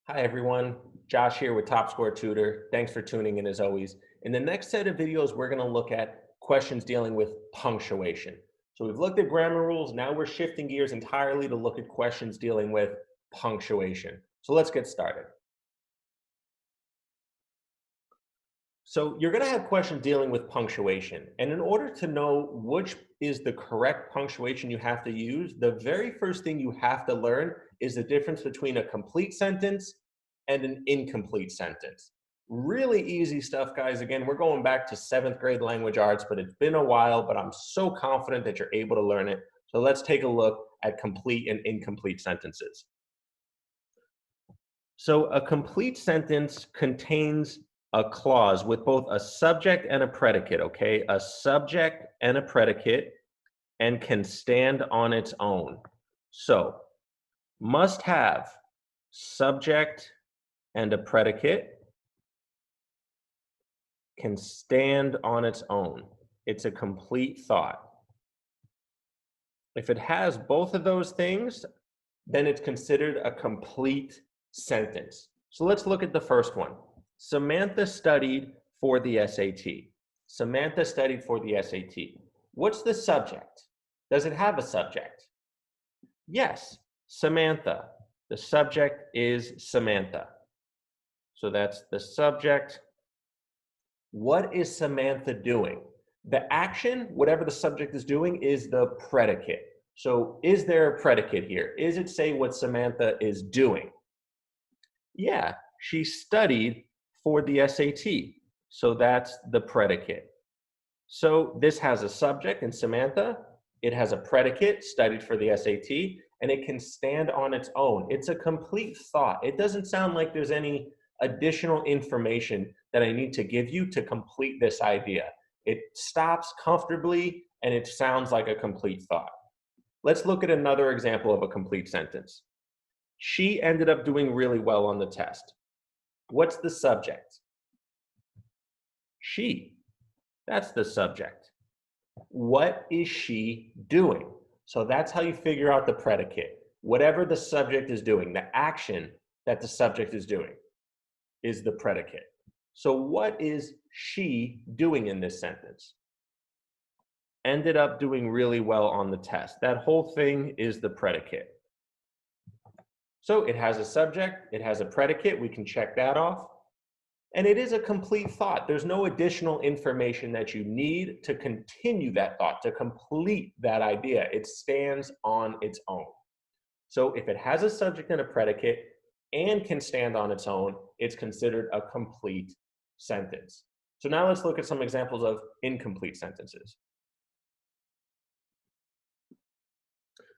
Hi everyone, Josh here with Top Score Tutor. Thanks for tuning in as always. In the next set of videos, we're going to look at questions dealing with punctuation. So we've looked at grammar rules, now we're shifting gears entirely to look at questions dealing with punctuation. So let's get started. So you're going to have questions dealing with punctuation. And in order to know which is the correct punctuation you have to use, the very first thing you have to learn is the difference between a complete sentence and an incomplete sentence. Really easy stuff, guys. Again, we're going back to 7th grade language arts, but it's been a while, but I'm so confident that you're able to learn it. So let's take a look at complete and incomplete sentences. So a complete sentence contains a clause with both a subject and a predicate, okay? A subject and a predicate, and can stand on its own. So must have subject and a predicate, can stand on its own. It's a complete thought. If it has both of those things, then it's considered a complete sentence. So let's look at the first one. Samantha studied for the SAT. Samantha studied for the SAT. What's the subject? Does it have a subject? Yes, Samantha. The subject is Samantha. So that's the subject. What is Samantha doing? The action, whatever the subject is doing, is the predicate. So is there a predicate here? Is it say what Samantha is doing? Yeah, she studied for the SAT. So that's the predicate. So this has a subject in Samantha. It has a predicate, studied for the SAT, and it can stand on its own. It's a complete thought. It doesn't sound like there's any additional information that I need to give you to complete this idea. It stops comfortably and it sounds like a complete thought. Let's look at another example of a complete sentence. She ended up doing really well on the test. What's the subject? She. That's the subject. What is she doing? So that's how you figure out the predicate. Whatever the subject is doing, the action that the subject is doing is the predicate. So what is she doing in this sentence? Ended up doing really well on the test. That whole thing is the predicate. So it has a subject, it has a predicate, we can check that off. And it is a complete thought. There's no additional information that you need to continue that thought, to complete that idea. It stands on its own. So if it has a subject and a predicate and can stand on its own, it's considered a complete sentence. So now let's look at some examples of incomplete sentences.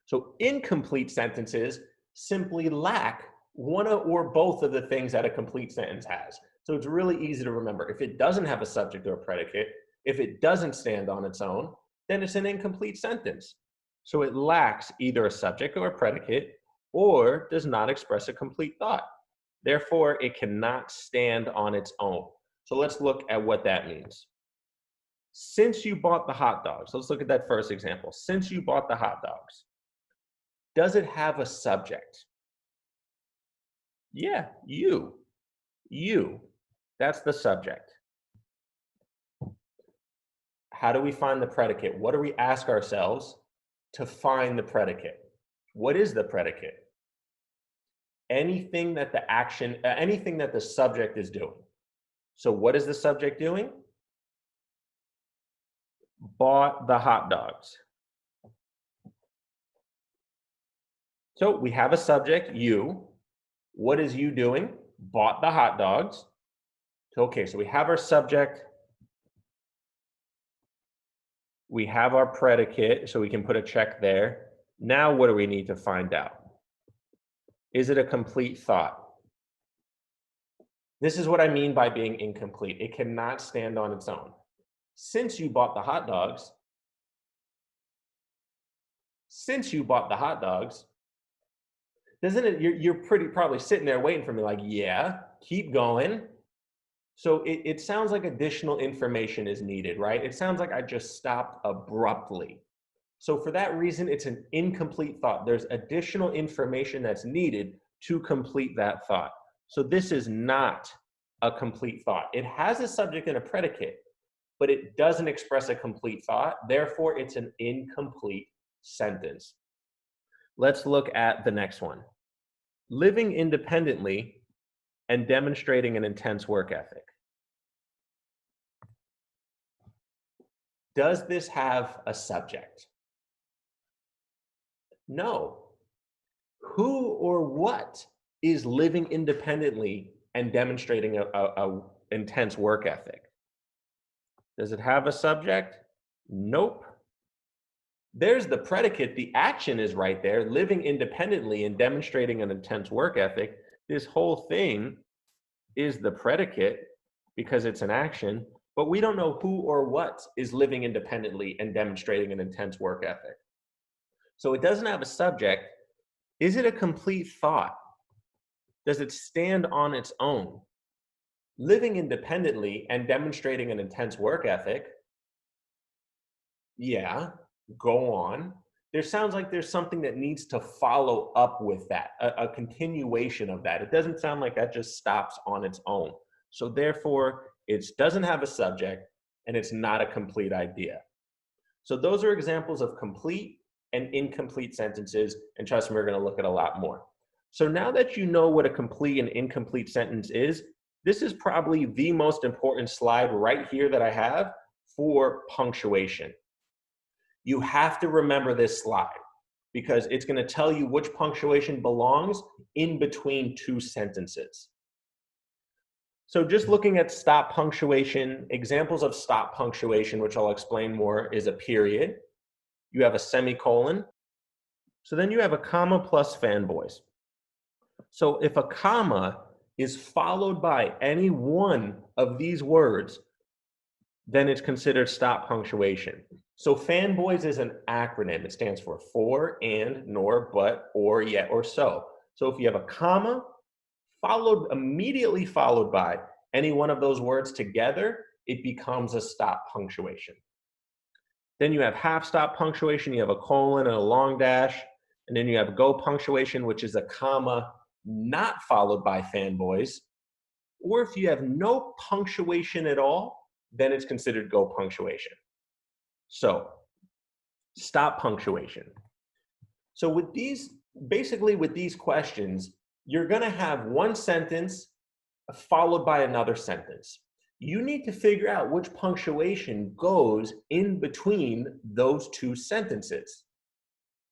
So incomplete sentences simply lack one or both of the things that a complete sentence has. So it's really easy to remember. If it doesn't have a subject or a predicate, if it doesn't stand on its own, then it's an incomplete sentence. So it lacks either a subject or a predicate or does not express a complete thought. Therefore, it cannot stand on its own. So let's look at what that means. Since you bought the hot dogs, let's look at that first example. Since you bought the hot dogs, does it have a subject? Yeah, you. You. That's the subject. How do we find the predicate? What do we ask ourselves to find the predicate? What is the predicate? Anything that the action, anything that the subject is doing. So what is the subject doing? Bought the hot dogs. So we have a subject, you. What is you doing? Bought the hot dogs. Okay, so we have our subject. We have our predicate, so we can put a check there. Now what do we need to find out? Is it a complete thought? This is what I mean by being incomplete. It cannot stand on its own. Since you bought the hot dogs, doesn't it, you're pretty probably sitting there waiting for me like, yeah, keep going. So it sounds like additional information is needed, right? It sounds like I just stopped abruptly. So for that reason, it's an incomplete thought. There's additional information that's needed to complete that thought. So this is not a complete thought. It has a subject and a predicate, but it doesn't express a complete thought. Therefore, it's an incomplete sentence. Let's look at the next one. Living independently and demonstrating an intense work ethic. Does this have a subject? No. Who or what is living independently and demonstrating a intense work ethic? Does it have a subject? Nope. There's the predicate. The action is right there. Living independently and demonstrating an intense work ethic. This whole thing is the predicate because it's an action, but we don't know who or what is living independently and demonstrating an intense work ethic. So it doesn't have a subject. Is it a complete thought? Does it stand on its own? Living independently and demonstrating an intense work ethic, yeah, go on. There sounds like there's something that needs to follow up with that, a continuation of that. It doesn't sound like that just stops on its own. So therefore, it doesn't have a subject and it's not a complete idea. So those are examples of complete and incomplete sentences, and trust me, we're going to look at a lot more. So now that you know what a complete and incomplete sentence is, this is probably the most important slide right here that I have for punctuation. You have to remember this slide because it's going to tell you which punctuation belongs in between two sentences. So just looking at stop punctuation, examples of stop punctuation, which I'll explain more, is a period. You have a semicolon. So then you have a comma plus fanboys. So if a comma is followed by any one of these words, then it's considered stop punctuation. So fanboys is an acronym. It stands for and, nor, but, or, yet, or so. So if you have a comma immediately followed by any one of those words together, it becomes a stop punctuation. Then you have half stop punctuation, you have a colon and a long dash, and then you have go punctuation, which is a comma not followed by fanboys. Or if you have no punctuation at all, then it's considered go punctuation. So, stop punctuation. So with these, basically with these questions, you're gonna have one sentence followed by another sentence. You need to figure out which punctuation goes in between those two sentences.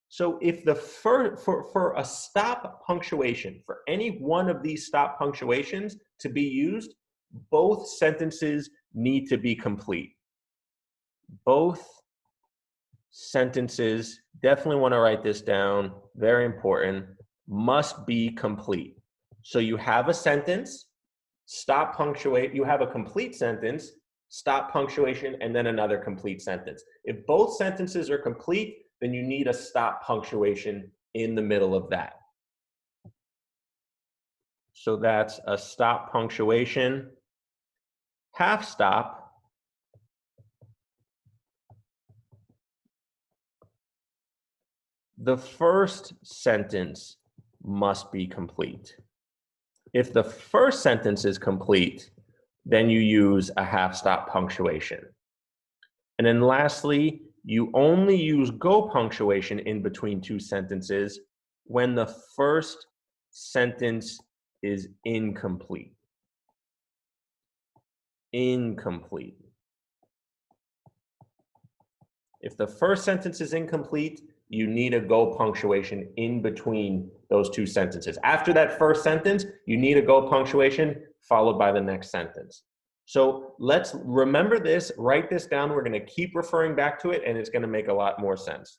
So if for a stop punctuation, for any one of these stop punctuations to be used, both sentences need to be complete. Both sentences, definitely want to write this down, very important, must be complete. So you have a sentence, stop punctuate, you have a complete sentence, stop punctuation, and then another complete sentence. If both sentences are complete, then you need a stop punctuation in the middle of that. So that's a stop punctuation. Half stop, the first sentence must be complete. If the first sentence is complete, then you use a half stop punctuation. And then lastly, you only use go punctuation in between two sentences when the first sentence is incomplete. Incomplete. If the first sentence is incomplete, you need a go punctuation in between those two sentences. After that first sentence, you need a go punctuation followed by the next sentence. So let's remember this, write this down. We're going to keep referring back to it, and it's going to make a lot more sense.